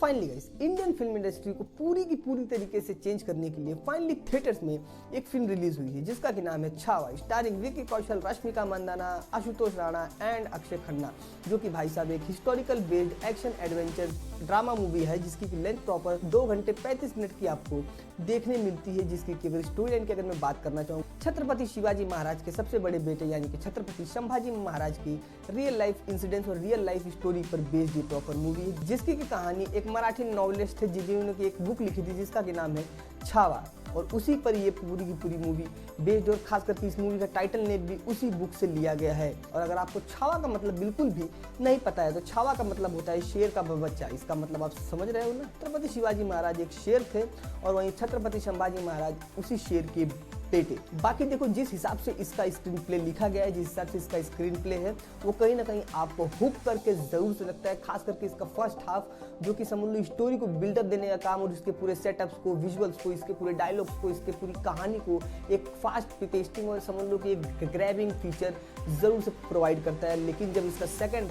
Finally guys, Indian film industry को पूरी की पूरी तरीके से चेंज करने के लिए फाइनली थिएटर्स में एक फिल्म रिलीज हुई है जिसका कि नाम है छावा, स्टारिंग विकी कौशल, रश्मिका मंदाना, आशुतोष राणा एंड अक्षय खन्ना, जो कि भाई साहब एक historical based action adventure drama movie है जिसकी लेंथ प्रॉपर 2 घंटे 35 मिनट की आपको देखने मिलती है। जिसकी अगर स्टोरी लाइन की अगर मैं बात करना चाहूँ, छत्रपति शिवाजी महाराज के सबसे बड़े बेटे यानी कि छत्रपति संभाजी महाराज की रियल लाइफ इंसिडेंट्स और रियल लाइफ स्टोरी पर बेस्ड ये प्रॉपर मूवी है, जिसकी की कहानी एक मराठी नॉवलिस्ट थे जिन्होंने एक बुक लिखी थी जिसका की नाम है छावा, और उसी पर ये पूरी की पूरी मूवी बेस्ड और खास करके इस मूवी का टाइटल नेम भी उसी बुक से लिया गया है। और अगर आपको छावा का मतलब बिल्कुल भी नहीं पता है तो छावा का मतलब होता है शेर का बच्चा। इसका मतलब आप समझ रहे हो ना, छत्रपति शिवाजी महाराज एक शेर थे और वहीं छत्रपति संभाजी महाराज उसी शेर के बेटे। बाकी देखो, जिस हिसाब से इसका स्क्रीन प्ले लिखा गया है, जिस हिसाब से इसका स्क्रीन प्ले है, वो कहीं ना कहीं आपको हुक करके जरूर से लगता है। खास करके इसका फर्स्ट हाफ जो कि समझ लो स्टोरी को बिल्डअप देने का काम और इसके पूरे सेटअप्स को, विजुअल्स को, इसके पूरे डायलॉग्स को, इसके पूरी कहानी को एक फास्ट पेस्टिंग और समझ लो कि एक ग्रैबिंग फीचर जरूर से प्रोवाइड करता है। लेकिन जब इसका सेकंड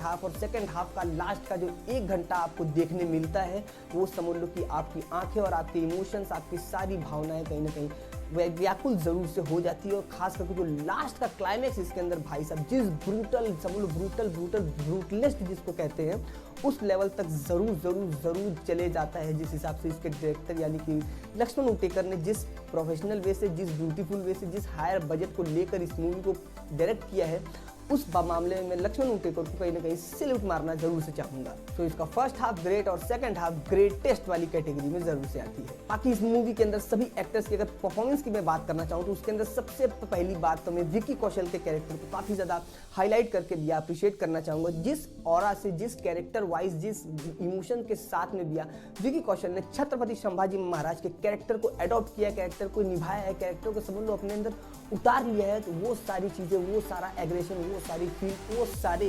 हाफ का लास्ट का जो 1 घंटा आपको देखने मिलता है, वो समझ लो कि आपकी आंखें और आपके इमोशंस, आपकी सारी भावनाएं कहीं ना कहीं व्याकुल जरूर से हो जाती है। और खास करके जो लास्ट का क्लाइमैक्स इसके अंदर भाई साहब जिस ब्रूटलिस्ट जिसको कहते हैं उस लेवल तक जरूर चले जाता है। जिस हिसाब से इसके डायरेक्टर यानी कि लक्ष्मण उटेकर ने जिस प्रोफेशनल वे से, जिस ब्यूटीफुल वे से, जिस हायर बजट को लेकर इस मूवी को डायरेक्ट किया है, उस मामले में लक्ष्मण उटेकर को कहीं ना कहीं सैल्यूट मारना जरूर से चाहूंगा। तो इसका फर्स्ट हाफ ग्रेट और सेकंड हाफ ग्रेटेस्ट वाली कैटेगरी में जरूर से आती है। बाकी इस मूवी के अंदर सभी एक्टर्स की अगर परफॉर्मेंस की मैं बात करना चाहूँ तो उसके अंदर सबसे पहली बात तो मैं विकी कौशल के कैरेक्टर को काफी ज्यादा हाईलाइट करके भी अप्रिशिएट करना चाहूंगा। जिस ऑरा से, जिस कैरेक्टर वाइज, जिस इमोशन के साथ में भी विकी कौशल ने छत्रपति संभाजी महाराज के कैरेक्टर को एडॉप्ट किया, कैरेक्टर को निभाया है, कैरेक्टर को समझ लो अपने अंदर उतार लिया है, तो वो सारी चीजें, वो सारा एग्रेशन, वो सारी फील, वो सारे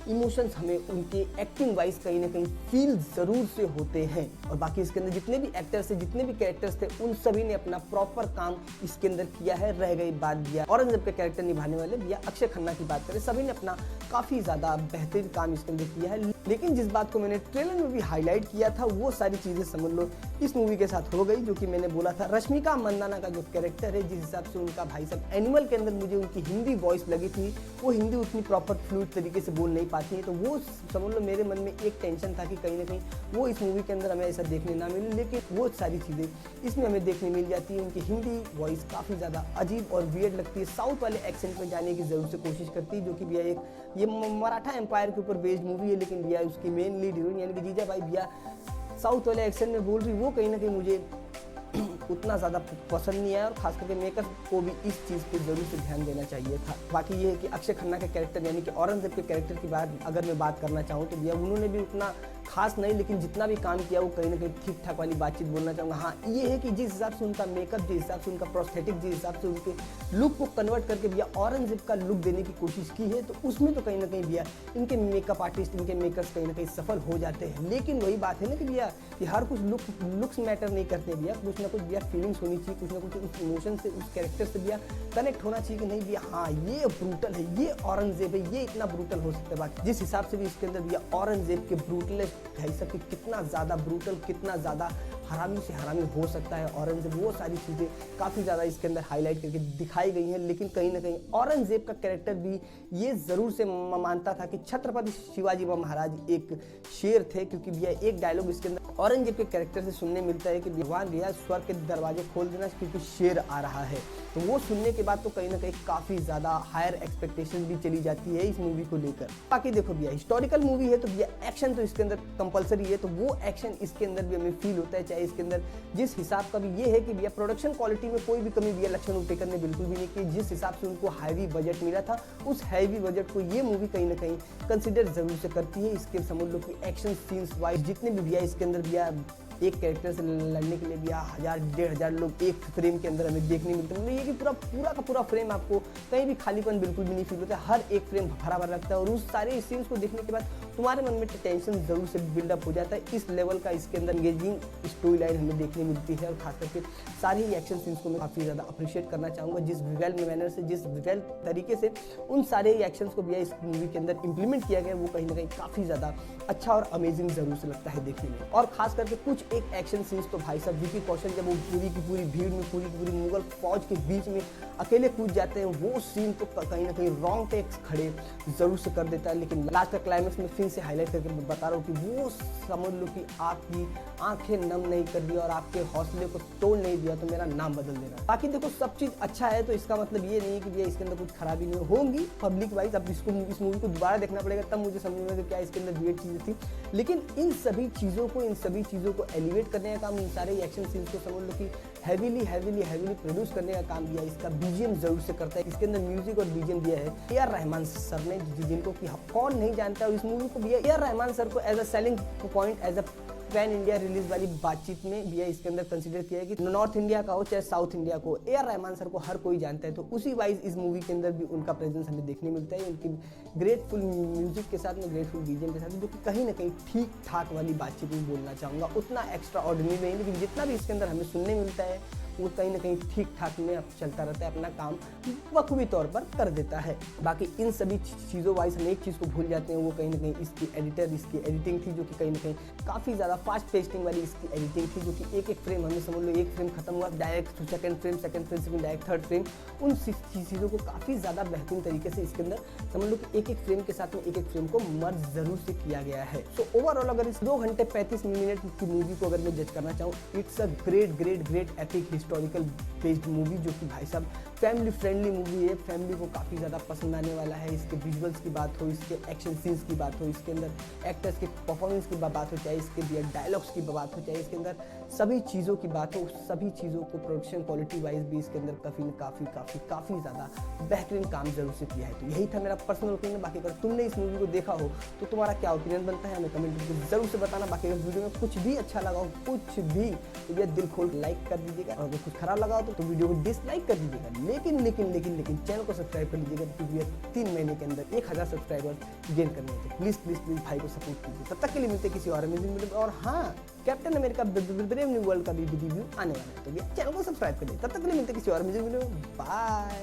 इमोशंस हमें उनके एक्टिंग वाइज कहीं ना कहीं फील जरूर से होते हैं। और बाकी इसके अंदर जितने भी एक्टर्स थे, जितने भी कैरेक्टर्स थे, उन सभी ने अपना प्रॉपर काम इसके अंदर किया है। रह गई बात भैया औरंगजेब के कैरेक्टर निभाने वाले भैया अक्षय खन्ना की बात करें, सभी ने अपना काफी ज्यादा बेहतरीन काम इसके अंदर किया है। लेकिन जिस बात को मैंने ट्रेलर में भी हाईलाइट किया था, वो सारी चीजें समझ लो इस मूवी के साथ हो गई। जो कि मैंने बोला था, रश्मिका मंदाना का जो कैरेक्टर है, जिस हिसाब से उनका भाई साहब एनिमल के अंदर मुझे उनकी हिंदी वॉइस लगी थी, वो हिंदी उतनी प्रॉपर फ्लूइड तरीके से बोल नहीं पाती है, तो वो समझ लो मेरे मन में एक टेंशन था कि कहीं ना कहीं वो इस मूवी के अंदर हमें ऐसा देखने ना मिले। लेकिन वो सारी चीजें इसमें हमें देखने मिल जाती है। उनकी हिंदी वॉइस काफी ज्यादा अजीब और वियर्ड लगती है, साउथ वाले एक्सेंट में जाने की जरूर से कोशिश करती है। जो कि भैया ये मराठा एम्पायर के ऊपर बेस्ड मूवी है, लेकिन भैया उसकी मेन लीड हीरोइन यानी कि जीजा भाई भैया साउथ वाले एक्सेंट में बोल रही, वो कहीं ना कहीं मुझे उतना ज़्यादा पसंद नहीं आया। और खास करके मेकर को भी इस चीज़ पे जरूर से ध्यान देना चाहिए था। बाकी ये है कि अक्षय खन्ना के कैरेक्टर यानी कि औरंगजेब के कैरेक्टर की बात अगर मैं बात करना चाहूँ तो भैया उन्होंने भी उतना खास नहीं, लेकिन जितना भी काम किया वो कहीं ना कहीं ठीक ठाक वाली बातचीत बोलना चाहूँगा। हाँ, ये है कि जिस हिसाब से उनका मेकअप, जिस हिसाब से उनका प्रोस्थेटिक, जिस हिसाब से उनके लुक को कन्वर्ट करके भैया औरंगजेब का लुक देने की कोशिश की है, तो उसमें तो कहीं ना कहीं भैया इनके मेकअप आर्टिस्ट, इनके मेकर्स कहीं ना कहीं सफल हो जाते हैं। लेकिन वही बात है ना कि भैया कि हर कुछ लुक्स मैटर नहीं करते भैया, कुछ ना कुछ भैया फीलिंग्स होनी चाहिए, कुछ ना कुछ उस इमोशन से, उस कैरेक्टर से भैया कनेक्ट होना चाहिए कि नहीं भैया हाँ ये ब्रूटल है, ये औरंगजेब है, ये इतना ब्रूटल हो सकता है। बात जिस हिसाब से भी इसके अंदर भैया औरंगजेब के ब्रूटलेस्ट भाई साहब कितना ज़्यादा ब्रूटल, कितना ज़्यादा हरामी से हरामी हो सकता है औरंगजेब, वो सारी चीज़ें काफ़ी ज़्यादा इसके अंदर हाईलाइट करके दिखाई गई हैं। लेकिन कहीं ना कहीं औरंगजेब का कैरेक्टर भी ये ज़रूर से मानता था कि छत्रपति शिवाजी महाराज एक शेर थे, क्योंकि भैया एक डायलॉग इसके अंदर औरंगजेब के कैरेक्टर से सुनने मिलता है कि भगवान भैया स्वर्ग के दरवाजे खोल देना क्योंकि शेर आ रहा है। तो वो सुनने के बाद तो कहीं ना कहीं काफ़ी ज़्यादा हायर एक्सपेक्टेशन भी चली जाती है इस मूवी को लेकर। बाकी देखो भैया हिस्टोरिकल मूवी है तो भैया एक्शन तो इसके अंदर कंपलसरी है, तो वो एक्शन इसके अंदर भी हमें फील होता है। चाहे इसके अंदर जिस हिसाब का भी ये है कि भैया प्रोडक्शन क्वालिटी में कोई भी कमी भैया लक्ष्मण उटेकर ने बिल्कुल भी नहीं की। जिस हिसाब से उनको हैवी बजट मिला था, उस हैवी बजट को ये मूवी कहीं ना कहीं कंसिडर जरूर से करती है। इसके समझ लो कि एक्शन सीन्स वाइज जितने भी भैया इसके अंदर भैया एक कैरेक्टर से लड़ने के लिए भी 1000-1500 लोग एक फ्रेम के अंदर हमें देखने मिलते हैं। मतलब ये कि पूरा का पूरा फ्रेम आपको कहीं भी खालीपन बिल्कुल भी नहीं फील होता है, हर एक फ्रेम भरा भरा लगता है। और उस सारे सीन्स को देखने के बाद तुम्हारे मन में टेंशन जरूर से बिल्डअप हो जाता है। इस लेवल का इसके अंदर एंगेजिंग स्टोरी लाइन हमें देखने मिलती है। और खास करके सारे ही एक्शन सीन्स को मैं काफ़ी ज़्यादा अप्रिशिएट करना चाहूँगा। जिस वेल मैनर से, जिस वेल तरीके से उन सारे ही एक्शंस को भी इस मूवी के अंदर इंप्लीमेंट किया गया, वो कहीं ना कहीं काफ़ी ज़्यादा अच्छा और अमेजिंग जरूर से लगता है देखने में। और खास करके कुछ एक एक्शन सीन्स तो भाई साहब विकी कौशल जब वो पूरी की पूरी भीड़ में पूरी की पूरी मुगल फौज के बीच में अकेले कूद जाते हैं, वो सीन तो कहीं ना कहीं रोंगटे खड़े जरूर से कर देता है। लेकिन लास्ट का क्लाइमेक्स में फिर से हाईलाइट करके मैं बता रहा हूँ कि वो समझ लो कि आपकी आंखें नम नहीं कर दिया और आपके हौसले को तोड़ नहीं दिया तो मेरा नाम बदल देना। बाकी देखो सब चीज़ अच्छा है तो इसका मतलब ये नहीं है कि भैया इसके अंदर कुछ खराबी नहीं होंगी पब्लिक वाइज। अब इस मूवी को दोबारा देखना पड़ेगा तब मुझे समझ में कि क्या इसके अंदर वियर्ड चीज़ें थी। लेकिन इन सभी चीज़ों को एलिवेट करने का काम, इन सारे एक्शन सीन्स को समझ लो कि हैवीली प्रोड्यूस करने का काम दिया इसका बीजीएम जरूर से करता है। इसके अंदर म्यूजिक और बीजीएम दिया है ए.आर. रहमान सर ने, जिनको कि कौन नहीं जानता है। इस मूवी को भी ए.आर. रहमान सर को as a selling point, as a pan India release वाली बातचीत में भी इसके अंदर कंसीडर किया है कि नॉर्थ इंडिया का हो चाहे साउथ इंडिया को, ए.आर. रहमान सर को हर कोई जानता है। तो उसी वाइज इस मूवी के अंदर भी उनका प्रेजेंस हमें देखने मिलता है, उनकी ग्रेटफुल म्यूजिक के साथ में, ग्रेटफुल बीजीएम के साथ, जो कि कहीं ना कहीं ठीक ठाक वाली बातचीत में बोलना चाहूँगा। उतना एक्स्ट्रा ऑर्डिनरी नहीं, लेकिन जितना भी इसके अंदर हमें सुनने मिलता है वो कहीं ना कहीं ठीक ठाक में अब चलता रहता है, अपना काम बखूबी तौर पर कर देता है। बाकी इन सभी चीज़ों वाइज हम एक चीज़ को भूल जाते हैं, वो कहीं ना कहीं इसकी एडिटिंग थी, जो कि कहीं ना कहीं काफ़ी ज़्यादा फास्ट पेस्टिंग वाली इसकी एडिटिंग थी, जो कि एक फ्रेम हमें समझ लो, एक फ्रेम खत्म हुआ डायरेक्ट सेकंड फ्रेम से डायरेक्ट थर्ड फ्रेम, उन चीज़ों को काफ़ी ज़्यादा बेहतरीन तरीके से इसके अंदर समझ लो कि एक फ्रेम के साथ में एक फ्रेम को मर्ज जरूर से किया गया है। सो ओवरऑल अगर इस 2 घंटे 35 मिनट की मूवी को अगर मैं जज करना चाहूँ, it's a great epic historical based movie, जो कि भाई साहब फैमिली फ्रेंडली मूवी है, फैमिली को काफ़ी ज़्यादा पसंद आने वाला है। इसके विजुअल्स की बात हो, इसके एक्शन सीन्स की बात हो, इसके अंदर एक्टर्स के परफॉर्मेंस की बात हो, चाहे इसके दिए डायलॉग्स की बात हो, चाहे इसके अंदर सभी चीज़ों की बात हो, सभी चीज़ों को प्रोडक्शन क्वालिटी वाइज भी इसके अंदर काफ़ी ज़्यादा बेहतरीन काम जरूर से किया है। तो यही था मेरा पर्सनल ओपिनियन। बाकी अगर तुमने इस मूवी को देखा हो तो तुम्हारा क्या ओपिनियन बनता है हमें कमेंट करके जरूर से बताना। बाकी अगर वीडियो में कुछ भी अच्छा लगा हो, कुछ भी, तो भैया दिल खोल लाइक कर दीजिएगा, और अगर कुछ खराब लगा हो तो वीडियो को डिसलाइक कर दीजिएगा। लेकिन चैनल को सब्सक्राइब कर लीजिएगा, क्योंकि 3 महीने के अंदर 1000 सब्सक्राइबर गेन करने हैं। तो प्लीज़ भाई को सपोर्ट कीजिए। तब तक के लिए मिलते हैं किसी और अमेजिंग वीडियो में। और हाँ, captain America brave new world का भी रिव्यू आने वाला है, तो भैया चैनल को सब्सक्राइब कर लीजिए। तब तक के लिए मिलते हैं किसी और अमेजिंग वीडियो में। बाय।